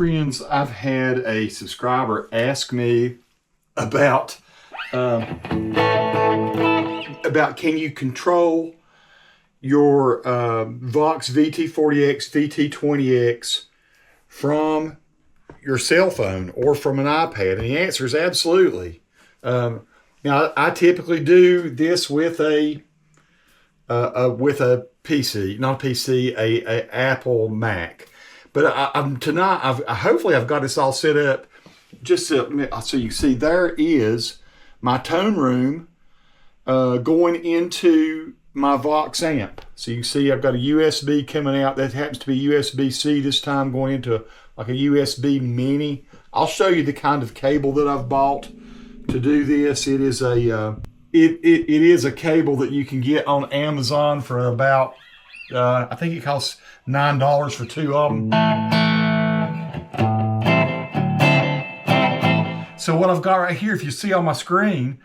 friends, I've had a subscriber ask me about can you control your Vox VT40X, VT20X from your cell phone or from an iPad? And the answer is absolutely. Now, I typically do this with a PC, not a PC, a Apple Mac. But tonight, hopefully I've got this all set up just so you can see there is my ToneRoom going into my Vox amp. So you can see I've got a USB coming out. That happens to be USB-C this time, going into like a USB mini. I'll show you the kind of cable that I've bought to do this. It is a it is a cable that you can get on Amazon for about I think it costs $9 for 2 of them. So what I've got right here, if you see on my screen,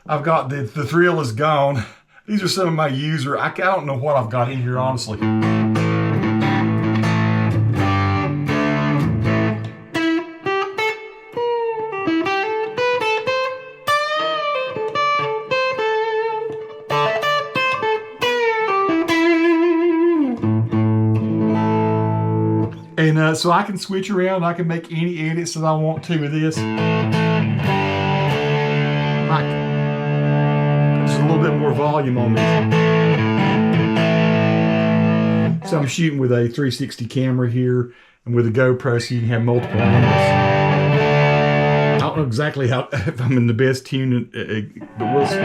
I've got the thrill is gone. These are some of my user. I don't know what I've got in here, honestly. And so I can switch around. I can make any edits that I want to with this. Just a little bit more volume on this. So I'm shooting with a 360 camera here and with a GoPro, so you can have multiple angles. I don't know exactly if I'm in the best tune, but we'll see.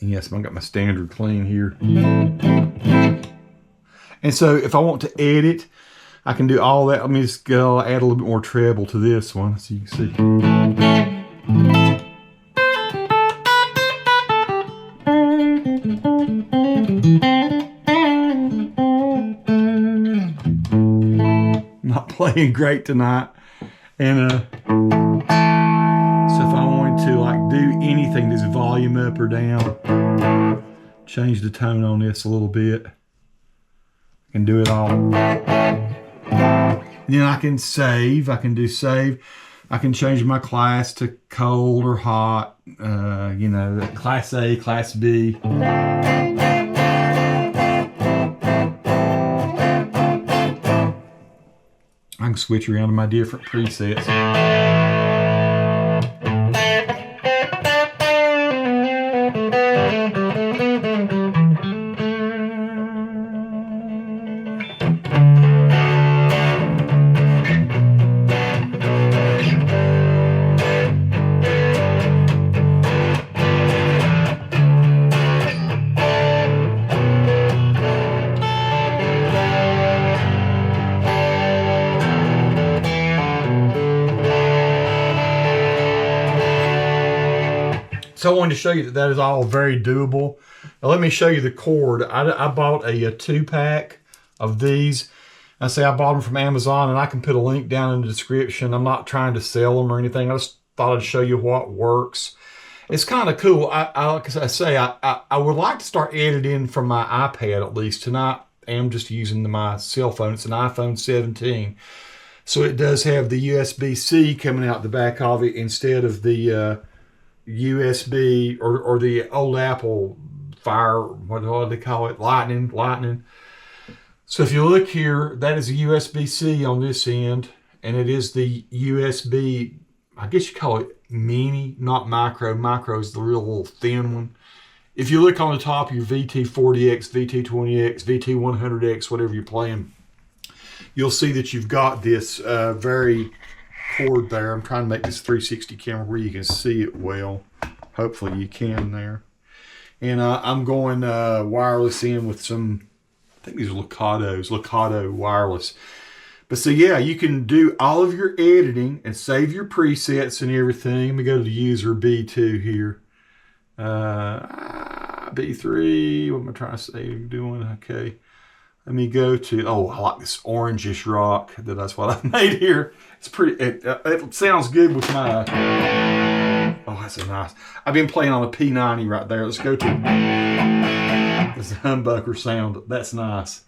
Yes, I've got my standard clean here. And so if I want to edit, I can do all that. Let me just go add a little bit more treble to this one so you can see. Not playing great tonight. And so if I wanted to like do anything, this volume up or down, change the tone on this a little bit, I can do it all. And then I can save. I can do save. I can change my class to cold or hot, you know, class A, class B. I can switch around to my different presets. So I wanted to show you that is all very doable. Now let me show you the cord. I bought a 2-pack of these. I bought them from Amazon, and I can put a link down in the description. I'm not trying to sell them or anything. I just thought I'd show you what works. It's kind of cool. Like I say, I would like to start editing from my iPad at least. Tonight I'm just using my cell phone. It's an iPhone 17. So it does have the USB-C coming out the back of it instead of the USB or the old Apple Fire, what do they call it? Lightning. So if you look here, that is a USB-C on this end, and it is the USB, I guess you call it mini, not micro. Micro is the real little thin one. If you look on the top of your VT40X, VT20X, VT100X, whatever you're playing, you'll see that you've got this very cord there. I'm trying to make this 360 camera where you can see it well. Hopefully you can there. And I'm going wireless in with some, I think these are Locato wireless. But so yeah, you can do all of your editing and save your presets and everything. Let me go to the user B2 here. B3. What am I trying to say? Doing okay. Let me go to, oh, I like this orangish rock. That's what I've made here. It's pretty, it sounds good with my, oh, that's a nice, I've been playing on a P90 right there. Let's go to this humbucker sound. That's nice.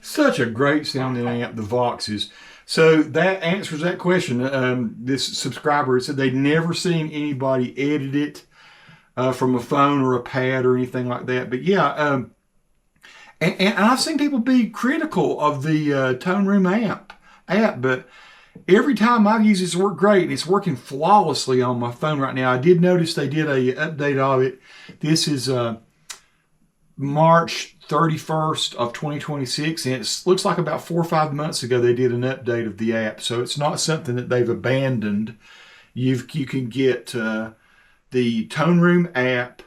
Such a great sounding amp, the Vox is. So that answers that question. This subscriber said they'd never seen anybody edit it from a phone or a pad or anything like that. But yeah, and I've seen people be critical of the ToneRoom app, but every time I've used it, it's worked great. It's working flawlessly on my phone right now. I did notice they did a update of it. This is March 31st of 2026, and it looks like about 4 or 5 months ago they did an update of the app. So it's not something that they've abandoned. You can get the ToneRoom app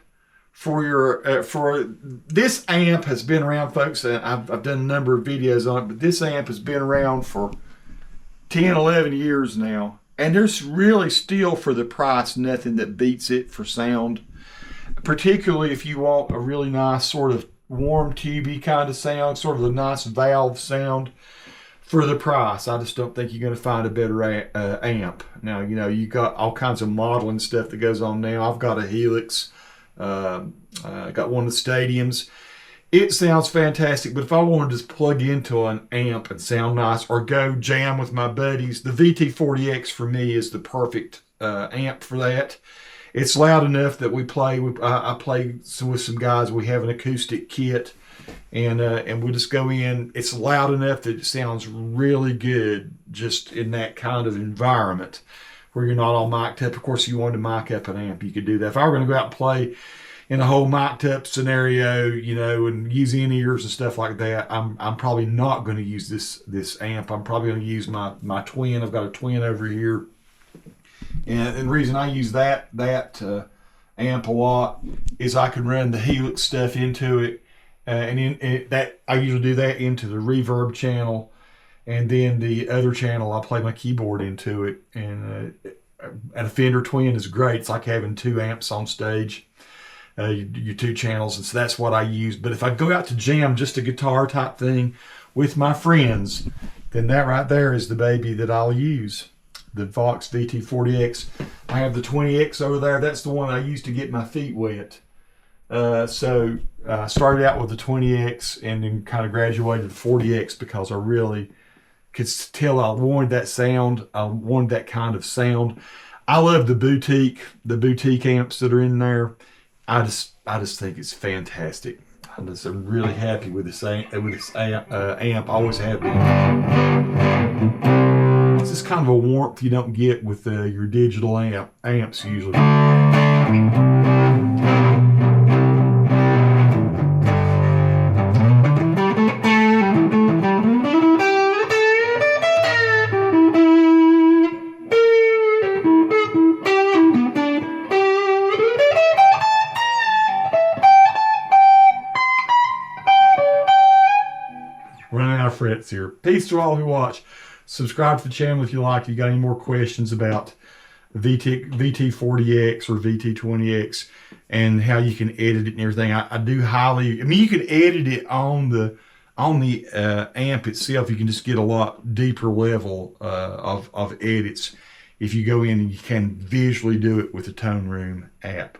for your for this amp has been around, folks. I've done a number of videos on it, but this amp has been around for 10, 11 years now, and there's really still, for the price, nothing that beats it for sound. Particularly if you want a really nice sort of warm tubey kind of sound, sort of a nice valve sound for the price. I just don't think you're going to find a better amp. Now, you know, you got all kinds of modeling stuff that goes on now. I've got a Helix, got one of the Stadiums. It sounds fantastic, but if I wanted to just plug into an amp and sound nice or go jam with my buddies, the VT40X for me is the perfect amp for that. It's loud enough that we play. I play with some guys. We have an acoustic kit, and we just go in. It's loud enough that it sounds really good just in that kind of environment where you're not all mic'd up. Of course, if you wanted to mic up an amp, you could do that. If I were going to go out and play in a whole mic'd up scenario, you know, and use in-ears and stuff like that, I'm probably not going to use this amp. I'm probably going to use my twin. I've got a twin over here. And the reason I use that amp a lot is I can run the Helix stuff into it, that I usually do that into the reverb channel, and then the other channel I'll play my keyboard into it. And a Fender Twin is great. It's like having 2 amps on stage, your 2 channels, and so that's what I use. But if I go out to jam just a guitar type thing with my friends, then that right there is the baby that I'll use. The Vox VT40X. I have the 20X over there. That's the one I used to get my feet wet. So I started out with the 20X and then kind of graduated to the 40X because I really could tell I wanted that sound. I wanted that kind of sound. I love the boutique amps that are in there. I just think it's fantastic. I'm really happy with this amp. I always have been. It's just kind of a warmth you don't get with your digital amps usually. Running out of frets here. Peace to all who watch. Subscribe to the channel if you like. If you got any more questions about VT40X or VT20X and how you can edit it and everything, I do highly. I mean, you can edit it on the amp itself. You can just get a lot deeper level of edits if you go in and you can visually do it with the ToneRoom app.